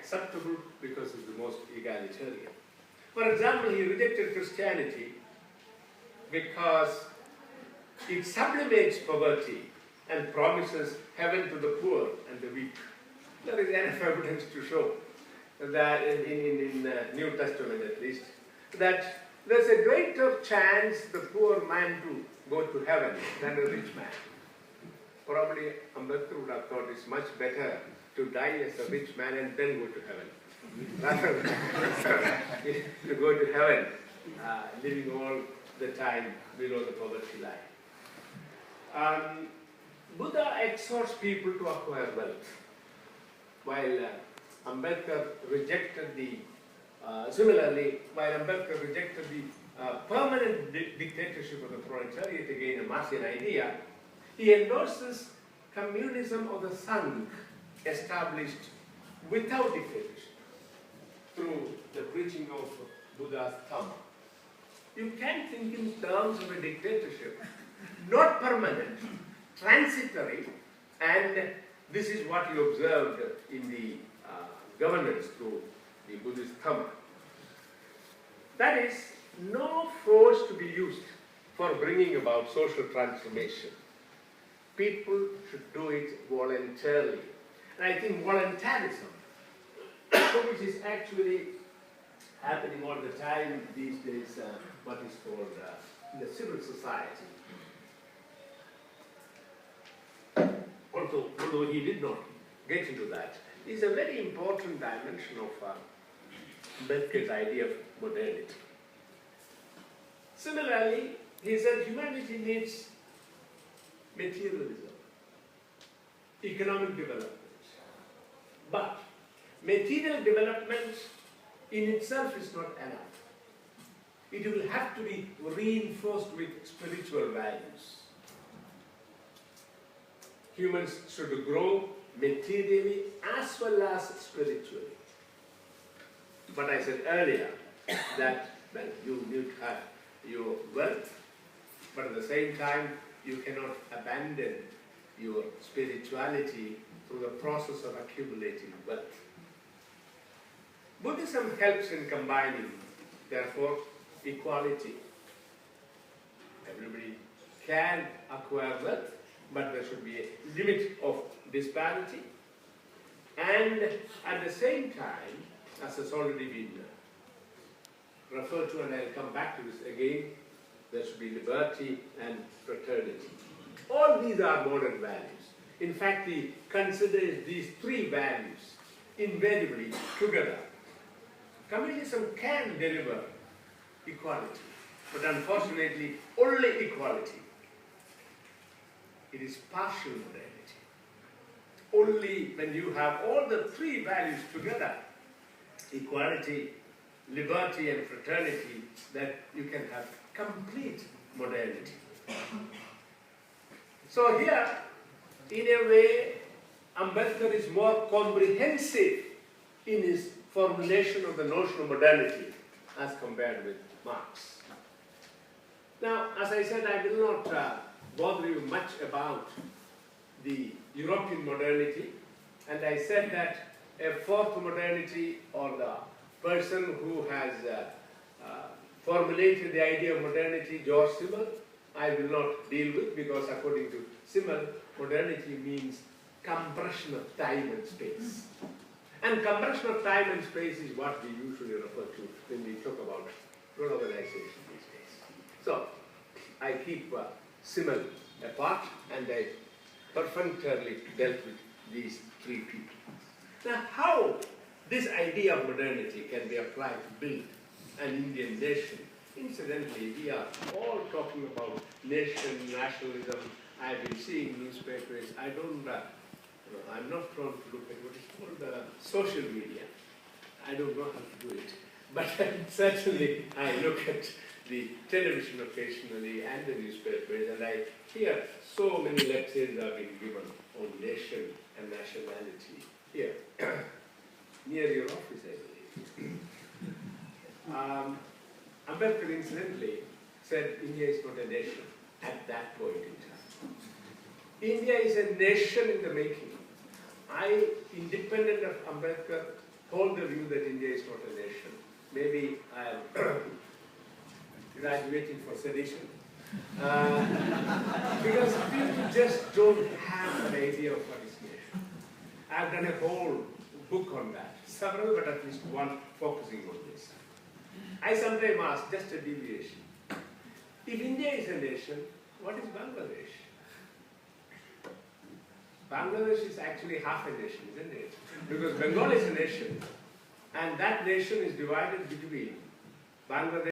acceptable because it's the most egalitarian. For example, he rejected Christianity because it sublimates poverty and promises heaven to the poor and the weak. There is enough evidence to show that in New Testament at least, that there's a greater chance the poor man to go to heaven than a rich man. Probably Ambedkar would have thought it's much better to die as a rich man and then go to heaven, rather than to go to heaven living all the time below the poverty line. Buddha exhorts people to acquire wealth, while Ambedkar rejected the similarly, while Ambedkar rejected the permanent dictatorship of the proletariat, again a Marxian idea, he endorses communism of the Sangh established without dictatorship through the preaching of Buddha's Dhamma. You can think in terms of a dictatorship, not permanent, transitory, and this is what you observed in the governance through the Buddhist Dhamma. That is, no force to be used for bringing about social transformation. People should do it voluntarily. And I think voluntarism, which is actually happening all the time these days, what is called in the civil society. Although he did not get into that, is a very important dimension of Ambedkar's idea of modernity. Similarly, he said humanity needs materialism, economic development. But material development in itself is not enough. It will have to be reinforced with spiritual values. Humans should grow materially as well as spiritually. But I said earlier that well, you need to have your wealth, but at the same time you cannot abandon your spirituality through the process of accumulating wealth. Buddhism helps in combining, therefore, equality. Everybody can acquire wealth, but there should be a limit of disparity. And at the same time, as has already been referred to, and I'll come back to this again, there should be liberty and fraternity. All these are modern values. In fact, he considers these three values invariably together. Communism can deliver equality, but unfortunately, only equality. It is partial modernity. Only when you have all the three values together, equality, liberty, and fraternity, that you can have complete modernity. So here, in a way, Ambedkar is more comprehensive in his formulation of the notion of modernity as compared with Marx. Now, as I said, I will not bother you much about the European modernity, and I said that a fourth modernity, or the person who has formulated the idea of modernity, George Simmel, I will not deal with, because according to Simmel, modernity means compression of time and space. And compression of time and space is what we usually refer to when we talk about globalization these days. So, I keep Simmel apart, and I perfunctorily dealt with these three people. Now, how this idea of modernity can be applied to build an Indian nation? Incidentally, we are all talking about nation, nationalism. I've been seeing newspapers. I'm not prone to look at what is called social media. I don't know how to do it. But certainly, I look at the television occasionally and the newspapers, and I hear so many lectures are being given on nation and nationality here, near your office, I believe. Ambedkar, incidentally, said India is not a nation at that point in time. India is a nation in the making. Independent of Ambedkar, hold the view that India is not a nation. Maybe I am graduating for sedition. Because people just don't have an idea of what is nation. I've done a whole book on that. Several, but at least one focusing on this. I sometimes ask, just a deviation. If India is a nation, what is Bangladesh? Bangladesh is actually half a nation, isn't it? Because Bengal is a nation, and that nation is divided between Bangladesh